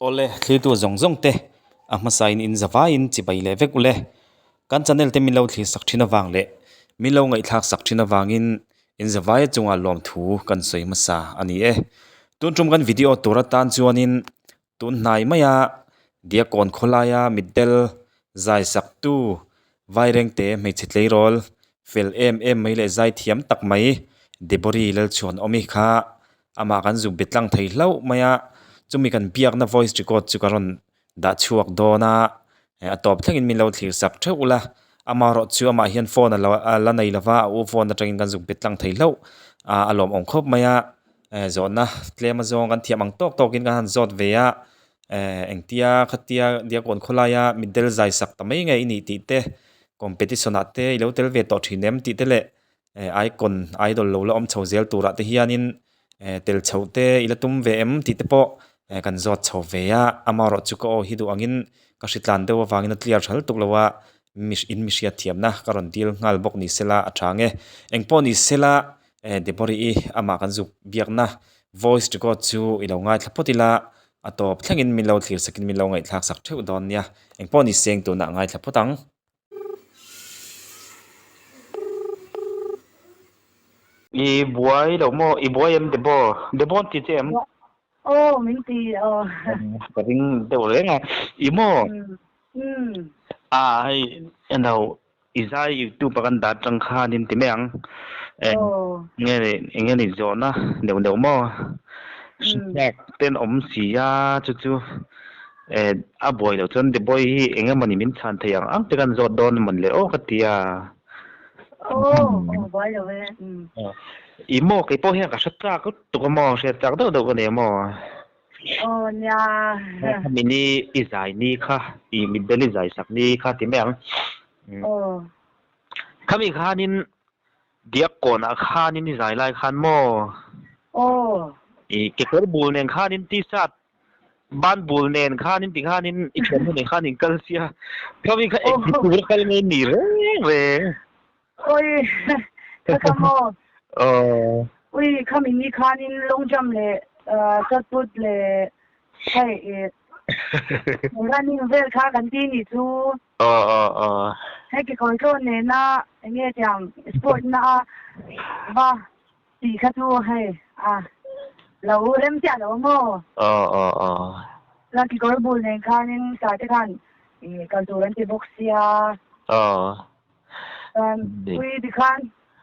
ole thli tu zong zong te Amah sain in zawa in chi bai le vek ule kan channel te milo thli sak thina wang le milo ngai thak sak thina wangin in zawa ya chunga lom thu kan soi masa ani e tun tum kan video tura tan chuanin tun hnai maya dia kon kholaya mitdel zaisaktu vaireng te mei chitlei rol fel em mai le zai thiam tak mai debori lel chon omi kha ama kan zu betlang thei hlau maya chumi kan biakna voice record chu karon da chuak dona atop thlengin min lo thlir sak theula ama ro chu ama hian phone la nei lawa u phone atangin kan zu betlang thei hlau alom ong khop maya zona tlema zong kan thiam ang tok tokin kan zot veya engtia khatia dia kon kholaya mitdel zaisak tamai ngai ni ti te competition ate ilo tel ve to thinem ti te le icon idol lo la om chhozel tura te hianin tel chote ila tum ve em ti te po kan zot chho veya amaro chu ko hi du angin ka hritlan dewa wangin clear thal tuk lawa mishia thiamna karon dil ngal bok ni sela athange engpo ni sela debori i ama kan zu biakna voice record chu ilo ngai thlapotila atop thlengin min lo thlir sakin min lo ngai thlak sak theu don nia engpo ni seng tu na ngai thlapotang i buai lo mo i buai em de bo ti em mình thì ka ding de o le nga i mo hay eno i zai youtube kan da tang kha nin ti meang nghe ni zo na de mo snack ten om si ya chu a boy lo chon de boy hi enga mani min chan thayang ang te kan zo don man le o ka tia boy rồi imo cái po hian ka satra ko to ko mo se tak do ko ne mo nha mini izai ni kha I mitdel izai sak ni kha ti meang khami khanin dia kon a khanin izai lai khan mo I ke kor bul nen khanin ti sat ban bul nen khanin ti khanin I chen ne khanin kalsia khami kha ek tur kal ne ni re ôi cái mò ôi kami ni khanin long jam le sat put le hay running vel kha kan ti ni chu hay cái con số này na nghe chẳng sport na ba thì khá thu hay lâu em chả đâu mò là cái con bull này khanin sa te khan kan tu ran ti boxia ui đi khan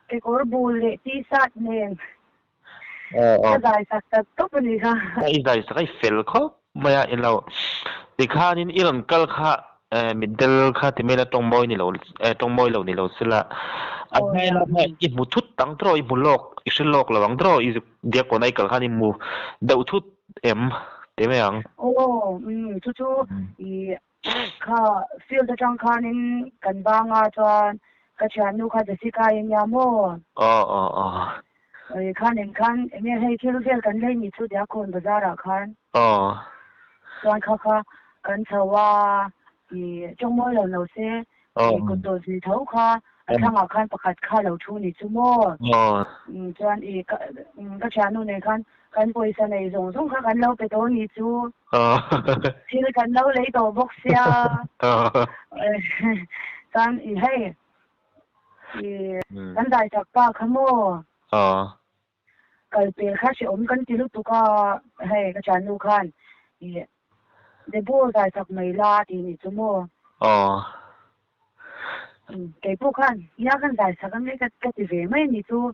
cái con bull le ti sat nen zaisak top ni kha zaisak ai fel kho maya ilo ti khanin iron kal kha mitdel kha ti mena tongmoi ni lo sila anai la ma I mu thut tang tro I mu lok I shilok lawang tro I dia ko nai kal khanin mu dau thut em te meang chu I kha field tang khanin kan ba nga chuan ka chanu kha zaisaka in ya mo khan em hay thil vel kan lei ni chu dia kon bazara khan chuan kha kan chawa I chongmoi lo se ko to si thau kha athanga khan pakhat kha lo thu ni chu mo chuan ka chanu ne kan poisa nei zong kha kan lo pe to ni chu thil kan lo lei to boxia kan hay kan dai tak pa khamo kalpe kha se om kan tilu tu ka hay ka chanu khan de bo dai tak mai la ti ni chu mo cái bộ khan ya kan dai sa kan le ka ti ve mai ni chu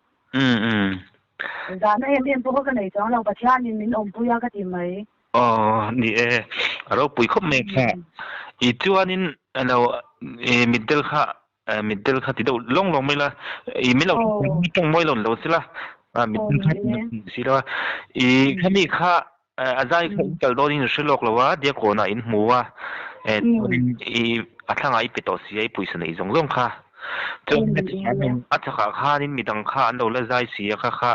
da na em bộ cái này chong lo pa chan ni min om pu ya ka ti mai ni aro pui khop me kha I chuanin ano mitdel kha ti do long mai la I mi lo tong moi lo sila mitdel sila I khami kha azai kal do ni shilok lawa dia ko na in muwa I athanga I peto si ai puisa nei zong kha chon athaka kha nin midang kha an lo la zai si kha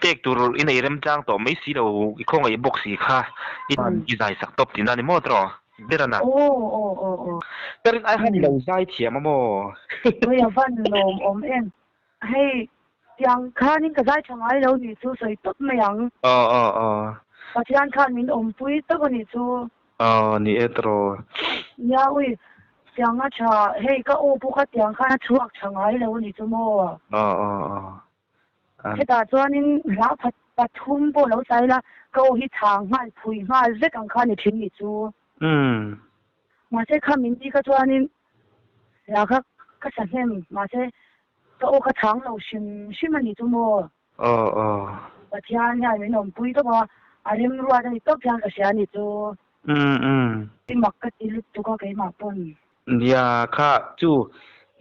tek tur in ei rem chang to mai si lo I khong ai box si kha I zai sak top tin ani mo tro berana pero ai han lo zai thiam mo oi van lom om en hey chiang khan nin ka zai changai lo ni chu soi top mayang pathian khan min om pui to ni chu ni etro ya ui tiếng á cha hey cái ô bu cái tiếng khá chuộc chẳng ai lâu ni chú mò thế ta cho nên lá phát thum bộ lâu sai là câu hi thang mai phui mai rất càng khá ni thiên ni chú mà sẽ khá mình đi cái cho nên là cái sản phẩm mà sẽ cái ô cái thang lâu xin xin mà ni chú mò và thiên nhà mình làm phui đó mà anh em luôn là tốt thiên cái sản ni chú cái mặt cái tí lúc chú có cái mặt bún ya kha chu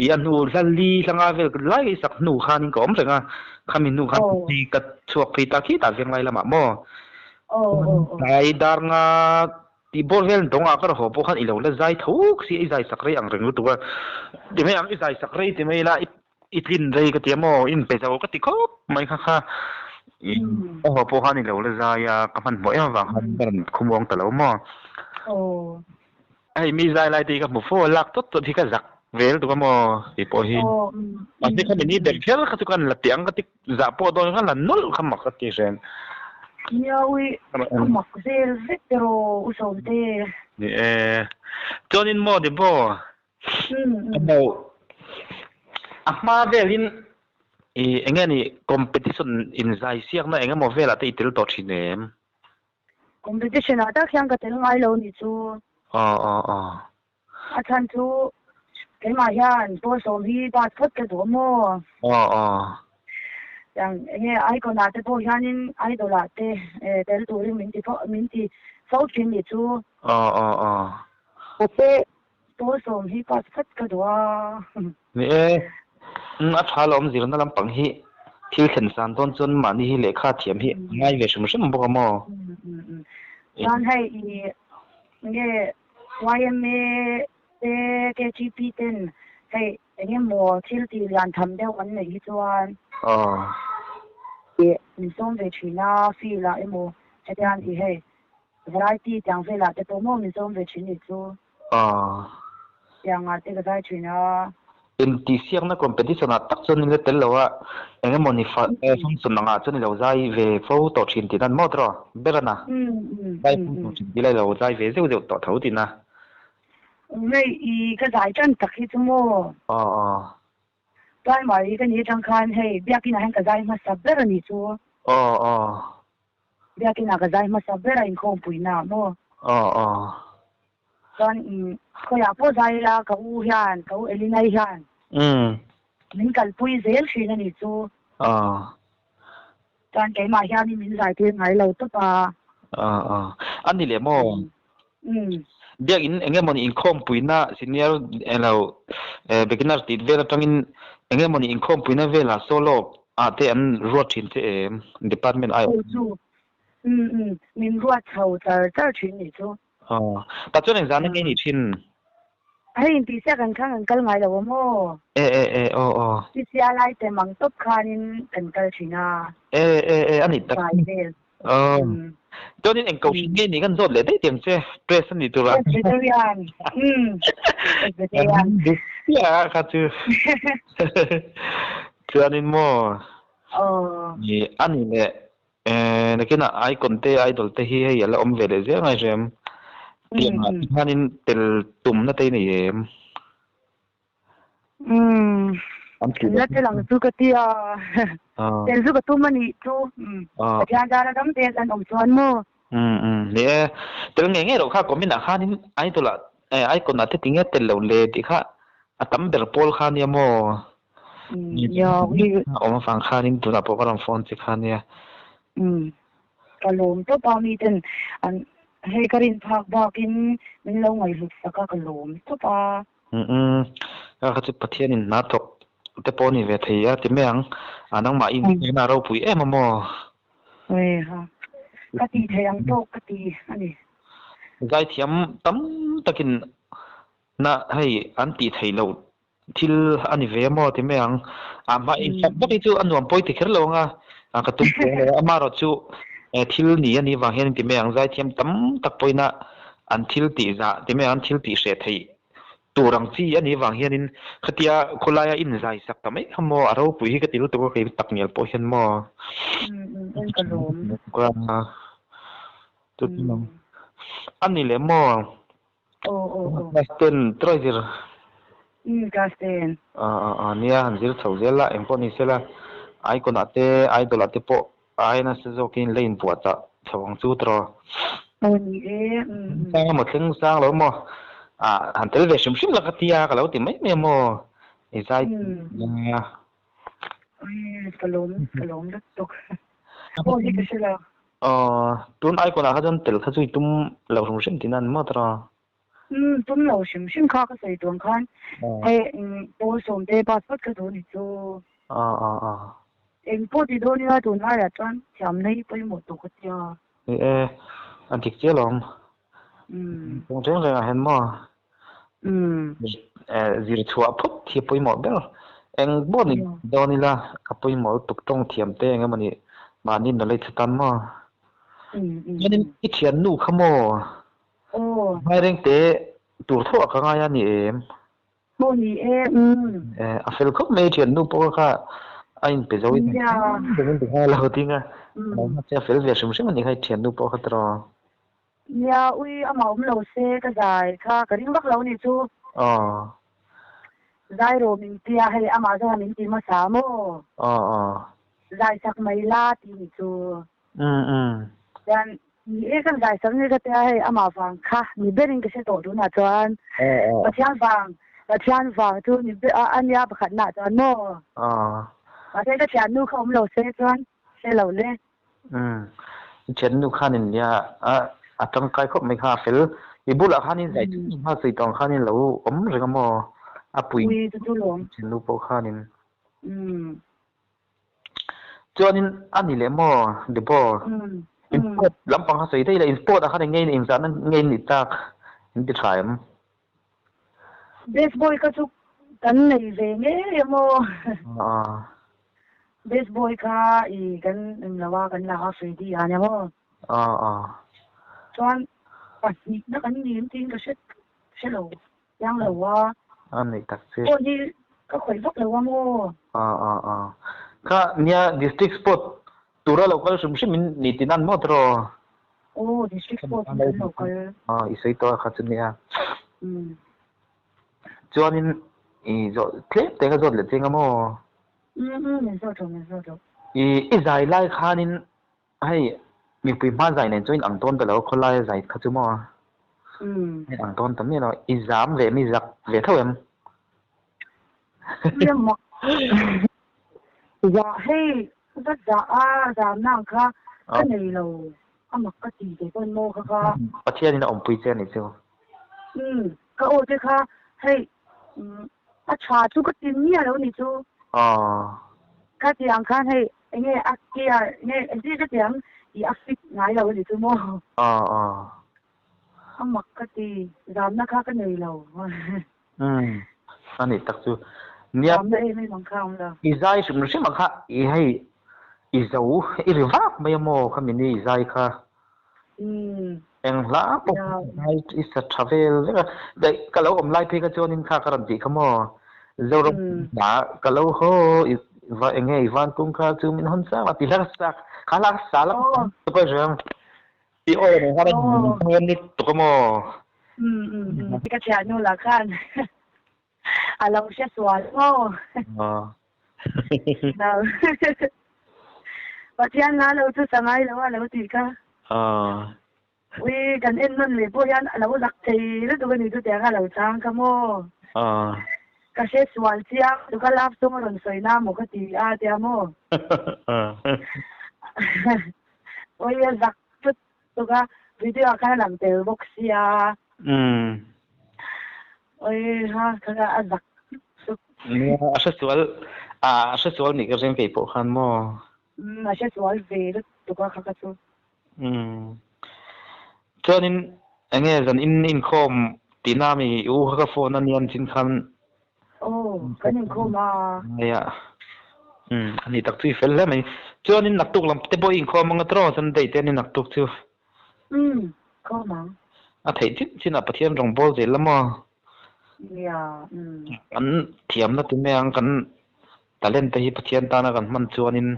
yan hu lali langa vel lai sak nu khanin kom renga khamin nu khan ti ka chuak phi ta khi ta veng lai lama mo ai dar nga ti bol vel donga kar ho po khan ilo la zai thuk si zai sak rei ang reng tu ka ti me ang zai sak rei ti me la itlin rei ka ti mo in pe zaw ka ti khop mai kha ho po khan ilo la zai ya ka man mo em wang han ban khumong ta lo mo ai mi zai lai ti ka mu fo lak tot to thi ka zak vel tu ka mo ti po hi ma ti ka ni del khel ka tu kan la tiang ka ti za po do ka la nol ka mak ka ti ren ya ui mak zel vetero usonte ni chonin mo de bo no Amah velin engani competition in zai siak na engamo vela te itil to thinem competition ata khyang ka tel ngai lo ni chu a chan chu ke ma yan to som hi ba thot ke do mo yang nge ai ko na te bo yanin ai do la te tel tu ri min ti so chin ni chu te to som hi ba thot ke do ni a thalom zir na lam pang hi thil khen san ton chon ma ni hi lekha thiam hi ngai ve shum shum bo ka mo yan hai nge YMA ke GP ten hai nge mo thil ti lian tham de wan nei chuan ni som ve china fi la emo chatian ti hai variety jang fe la te to mo ni som ve chin ni chu yang a te ga china in ti siak na competition a tak chon le tel lawa engemo ni fa function nga chon lo zai ve fo to thin ti dan mo tro berana bai function ti lai lo zai ve zeu to thau ti na ngay cái giải chân thật khi chúng mô tôi mà cái này chẳng khan hay biakna hay cái giải mà sắp bê ra nhỉ chú biakna cái giải mà sắp bê ra in không bùi nào mô tôi khơi áp bố giải là cậu hiền cậu elina hiền mình cần bùi dễ xí na nhỉ chú tôi cái mà hiền thì mình giải tiền ngày lâu tốt à anh đi làm mô biak in engemoni in khom puina senior elo beginner tit vela tangin engemoni in khom puina vela solo te an rotin te department ai min ruat chau tar chin ni chu ta chon exam ngai ni chin ai in ti sia kan khang kal ngai lo mo ti sia lai te mang top khanin kan kal china ani ta cho nên anh cầu xin nghe này gần rồi lấy đấy tiền chứ present đi tu ra ya khát chứ cho nên mo anh này này cái nào ai còn tê ai đồ tê hi hay là ông về để dễ ngay rồi em tiền anh nên tel tùm nó tê này em là cái lòng tu cái tia tel tu cái tu mà nị tu cái anh ra đám tel anh ông chuan mo nè tel nghe nghe đâu khác có mình là khác nên ai tu là ai còn là thế tiếng tel lâu lệ thì khác tấm bel pol khác nha mo ông phang khác nên tu là bộ cái phone chỉ khác nha cái lồng tu bao mi tên anh hay cái in phạc bakin mình lâu ngày lúc sắc cái lồng tu ba cái chụp bắt thiên in nát thọc te poni ve thei ti meang anang ma in na ro pui em mo ha ka ti theyang to ka ti ani zai thiam tam takin na hei an ti thei lo thil ani ve mo ti meang ama in sab ba chu anuam poi ti kher lo nga ka tum ko ama ro chu thil ni ani wa hen ti meang zai thiam tam tak poina an thil ti za ti meang thil ti she thei turang chi ani wang hianin khatia khawlai in zaisak tamai hamo aro pui ka til to ko kai taknial po hian mo kalom ka tu anih le mo ten try dir Gasten nia han zir chho zela engpo ni sela ai kon ate idol ate po ai na se zokin lein puata chawang chu tro ni sang mo thing sang lo mo han tel ve shim shim la katia ka lo ti mai me mo izai ya kalom dat tok ni ka sila tun ai kon a hadan tel kha chui tum lo shim shim tinan mo tra tum lo shim shim kha ka sei tuang khan ai po som te passport ka do ni chu em po ti do ni la tu na ya chan cham nei pai mo to ka tia anh thiệt chế lòng cũng chẳng là hèn mò gì chùa phút thì bôi mỏ béo anh bố ni đó ni là cái bôi mỏ tục trong thiểm tê anh mà nín nó lấy thật tan mò nên ít tiền nu không mò hai đứa tê tụt thuốc cái ngay anh em bố ni em à phải khóc mấy tiền nu bố cả anh bây giờ đừng đừng hay là hồi tiếng à nó sẽ phải việc sớm sớm anh hay tiền nu bố cả rồi ya ui ama lo se ka zai kha ka ring bak lo ni chu zai ro min tia hai ama zo min ti ma sa mo zai sak mai la ti ni chu dan ni e kan zai sak ni ka tia hai ama wang kha ni berin ka se to du na chuan pathian wang tu ni be anya ba khat na chuan no ma se ka thian nu khom lo se chuan se lo le thian nu khanin ya trong cái khóc mấy khá phèn, vì bố là khá nên giải thích mà sự toàn khá nên lâu ấm rồi mà bùi trên lúc bố khá nên cho nên anh đi làm mà để bố import làm bằng khá sấy đây là import khá nên nghe nên sao nên nghe nít ta nên đi try em baseball cái chút tấn này về nghe mà baseball cái ý cái là free đi à nhá mà chuan ni na kan nim tin ka se lo yang lo wa anh tak se o ni ka khoi vak lo wa mo ka nia district sport tura local sum sim ni tinan mo tro district sport local isai to kha chunia chuanin I zo tle te ga zo le chenga mo men zo to I zai lai khanin hai mình phải mang giải này cho anh tôn từ lâu Khawlai giải khát chứ mà anh tôn tấm này nó exam về mi giặc về thôi em dạ hey rất dạ năng kha cái này là mặc cái gì để con mua kha bắt chia thì ông bùi chen này chứ cái ô thế kha hey trà chú cái tiền nhia đâu này chú cái tiền kha hey nghe kia nghe cái tiền áp ngay lâu thì tôi mua mặc cái gì giảm nó khác cái này lâu anh ấy thật sự nia mấy bằng không đâu izai sum sum mà khác hay izau irivak mấy mo kami ni izai kha em lá bốc hay is a travel đấy cái lâu lai phi cái chỗ nín kha karan gì không mo dâu rong đã cái lâu ho và anh ấy van cũng kha chú mình hôn sang là tỷ lệ sắc khá là xa lắm tôi rằng đi ôi này ha nguyên đi tụi có mò cái chuyện như là khan lâu sẽ xóa mò đâu và chuyện nào lâu chú sang ai lâu thì cả ui cần em nên lấy bôi anh lâu giặc thì lúc tụi mình tụi tiếng lâu sang cả mò kasi swal siya tu ka laf tu maron soy na mo ka ti ate mo oy zak tu ka video ka lang tel box siya oy ha ka zak ni asa swal ni ka ren pe po khan mo asa swal ve tu ka tu chonin ange zan in khom tinami u ka phone an yan chin khan cái này không mà ya anh tak chui fel la mai chuan in naktuk lam te boy in khom anga tro san dei te ni naktuk chu không mà thei chin a pathian rong bol zel lama ya an thiam na ti me ang kan talent te hi pathian ta na kan man chuan in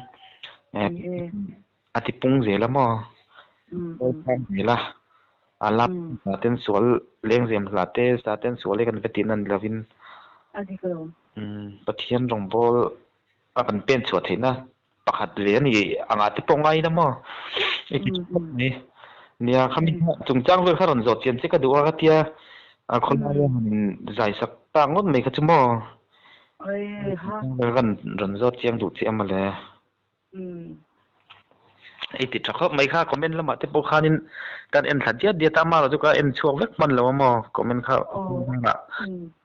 ati pung zel lama oi phan la alap ten sual leng zem late sa ten sual kan vetin an lovin adi ko pathian rong bol akan pen chuat theina pakhat le ni anga te pongai na mo ni nia khami chungchang vel kharon zot chen che ka duwa ka tia a khawlai han zaisak ta ngot mai ka chumo ai ha kan ron zot chiang du che amale ai ti thakho mai kha comment lama te po khanin kan en thajia dia ta ma ro ka en chuak vek man lo mo comment kha na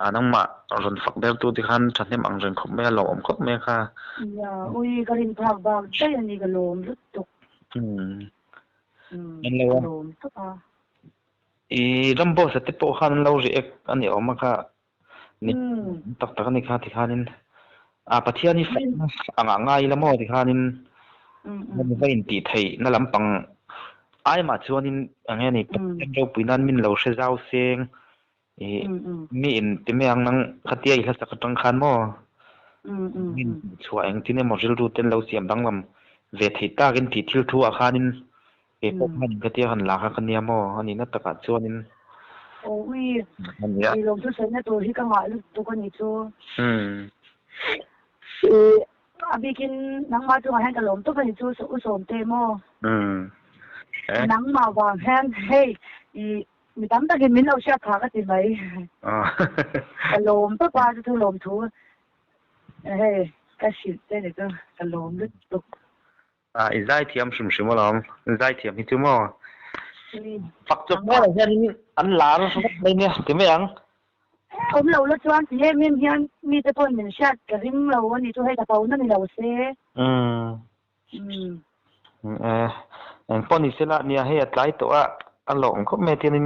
anang ma ron fak ber tu ti khan thathem ang ren khop me lo om khop me kha ya ui karin phak ba sai ani ga lom lut tuk en lo lom to pa i rambo sa te po khan lo ri ek ani om kha ni tak tak ni kha ti khanin a pathiani anga ngai la mo ti khaninมันก็อินตีไทยนั่นลำปังไอ้มาชวนินอะไรนี่เราปีนั้นมินเราเชื่อเจ้าเสียงมีอินที่ไม่ยังนั่งขัดเตี้ยอีกสักตั้งคันมั่วมินช่วยเองที่เนี่ยมอจิลรูเต้นเราเสียมดังลำเวทีตากินตีทิลทัวคันินพวกมันขัดเตี้ยหันหลังคันเนี่ยมั่วอันนี้นักตะกัดชวนินโอ้ยมีลมทุกเส้นเนี่ยตัวที่กังหวะตัวคนนี้ชัวbikin nang ma tu han ka lom to ka chu su som te mo nang ma wang han hey i mi tam ta gen min lo sha kha ka ti mai ka lom to pa tu lom thu hey ka shi te ne ka lom lu tu i zai thiam shum shum lom zai thiam hi tu mo fak chok mo la hian an la ro so mai ne ti me yangผมเราละจวนสิเฮมีเฮียนมีแต่พ่นเป็นชาติกะริมเราอันนี้ตัวให้กระเป๋านั่นนี่เราเซป้อนนี่เสละเนี่ยให้หลายตัวอันหลงเขาแม่เทียน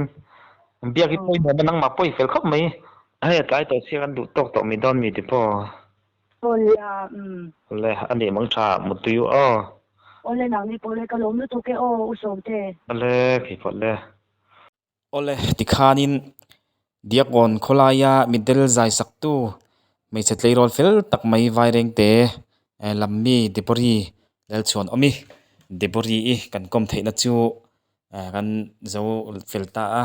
เบียกิป่วยมันนั่งมาป่วยเฟลเขาไม่ให้หลายตัวเสียกันดูตกตกมีดอนมีติพ่อโอ้ยเลยอันนี้มังชาหมดตัวอยู่อ้อโอ้เลยหนังนี่โปเลยกระล้มแล้วตัวแกโอ้อุศมเตเลยขี้พอเลยโอ้เลยติคานินdiakon khawlai mitdel zaisaktu mai chatlei rol fel tak mai vai reng te lammi depori lel chon omi depori I kan kom theina chu kan zo felta a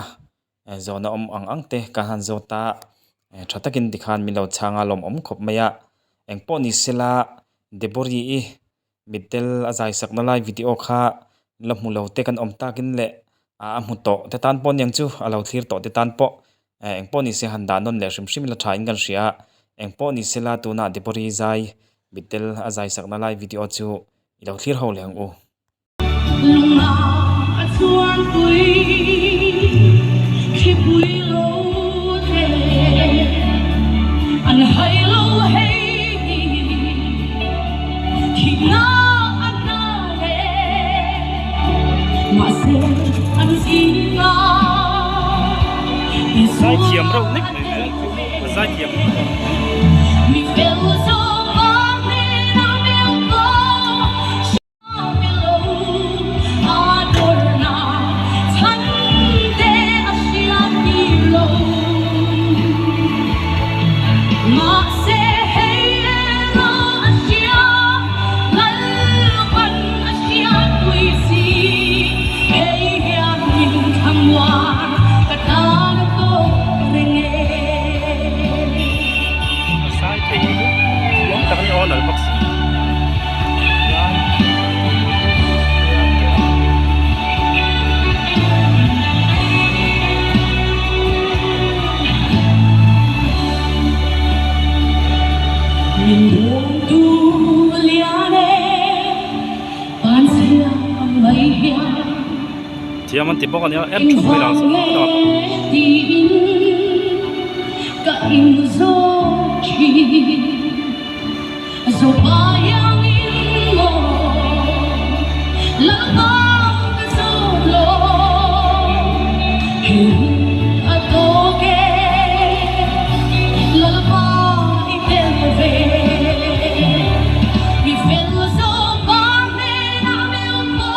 zona om ang ang te ka han zo ta thatakin dikhan milo changa lom om khop maya engpo ni sela depori mitdel zaisak na live video kha lamhulo te kan om takin le a muto te tan pon yang chu alo thlir to te tan po engpo ni se handa non le shim la thain kan ria engpo ni se la tu na depori zai bitel azai sakna lai video chu ilo thlir ho leng u lunga chuan pui khi pui lo the an hai lo hey khi na ana le ma se an singa zai thiam ro nik zai thiam mi fel so me na me go below adorna chan de asia below ma se hey no asia nal kan asia kui si hey ya min khamwa thiam an ti bok ani em thu mai lang so ka in zo chi zo ba yang in lo la ba ka zo lo hi a to ke la ba I del ve mi fel zo ba me na me mo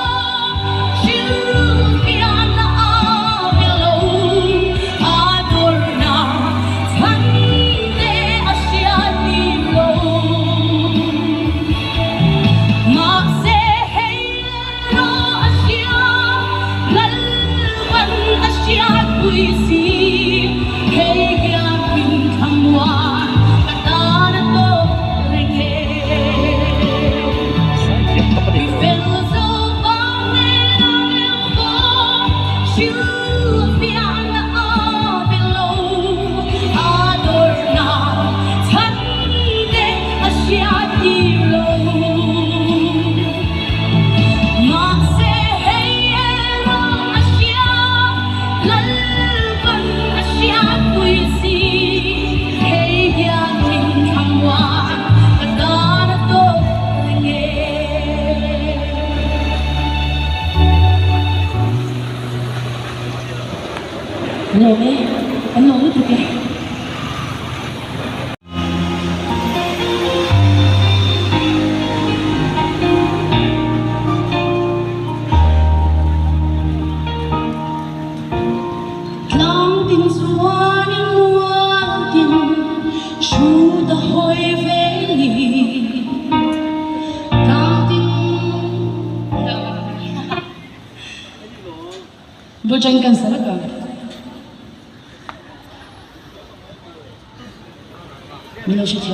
lộn đi anh lộn được kìa Vou já cansar agora. Me deixa aqui.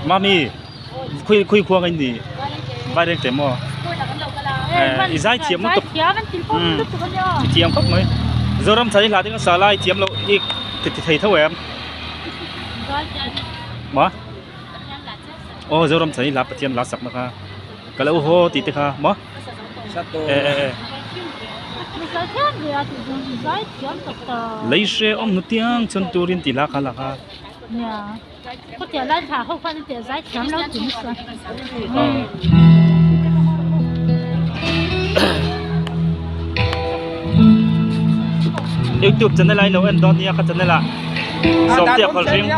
Mami, khui khuang anh đi, vai đây tem mò. Izai chiếm một tục, chiếm khóc mới. Giờ làm sao lại tiếng xả lại chiếm lâu, ít thì thấy thâu em. mà ô giờ làm thấy là bát tiền là sắc mà ha cái là ô tí tí ha mà lấy xe ông nút tiếng chân turin tí là ha có thể là thả không phải để giải thảm lâu chính xác YouTube channel này nấu ăn đón nha các channel là sống tiệc còn riêng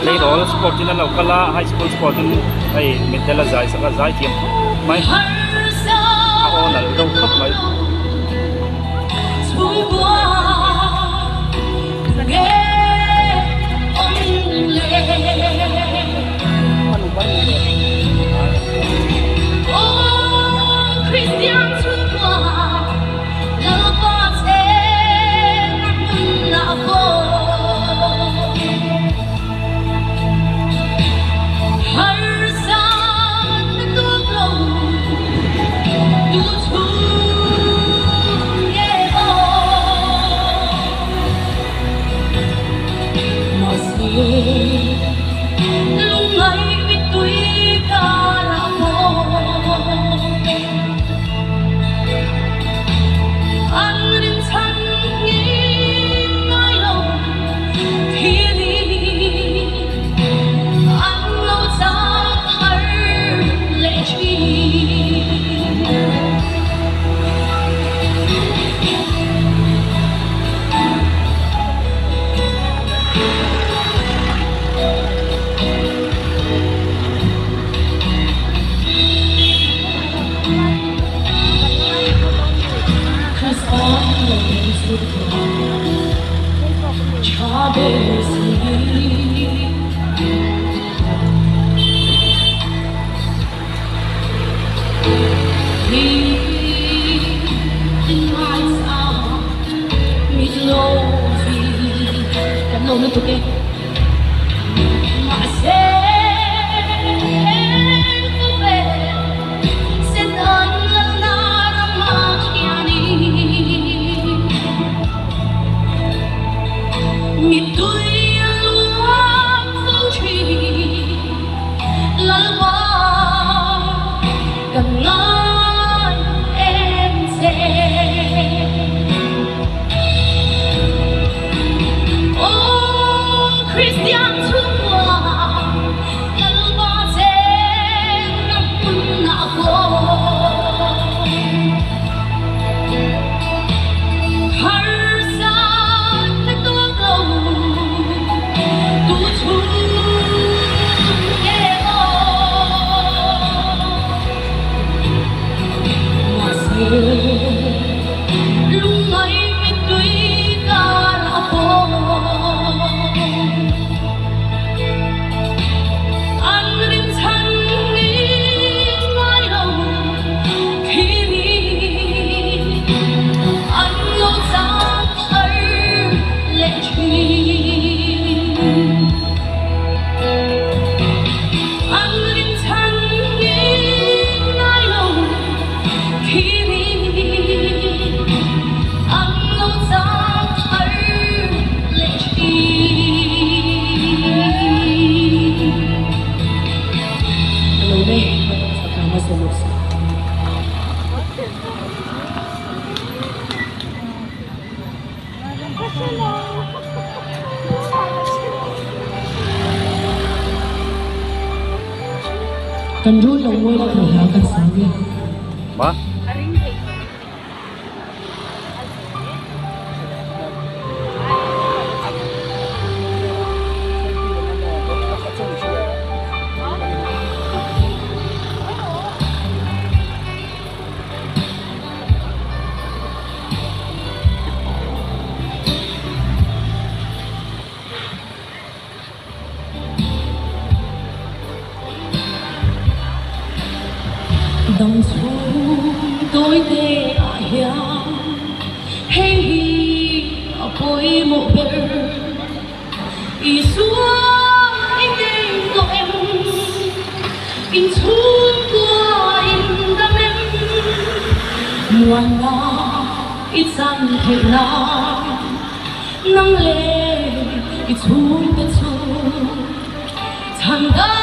lấy đó sport trên là kala high school sport trên ai mitdel là zaisak là zai tiêm mai ao là đâu khắp mấy Kan dulu yang mulai kelihatan sekali. mà 当初對地阿香，輕易啊背木邊，一雙一定個em，因春過因得命，原來一張皮囊，能咧一出得出，長大。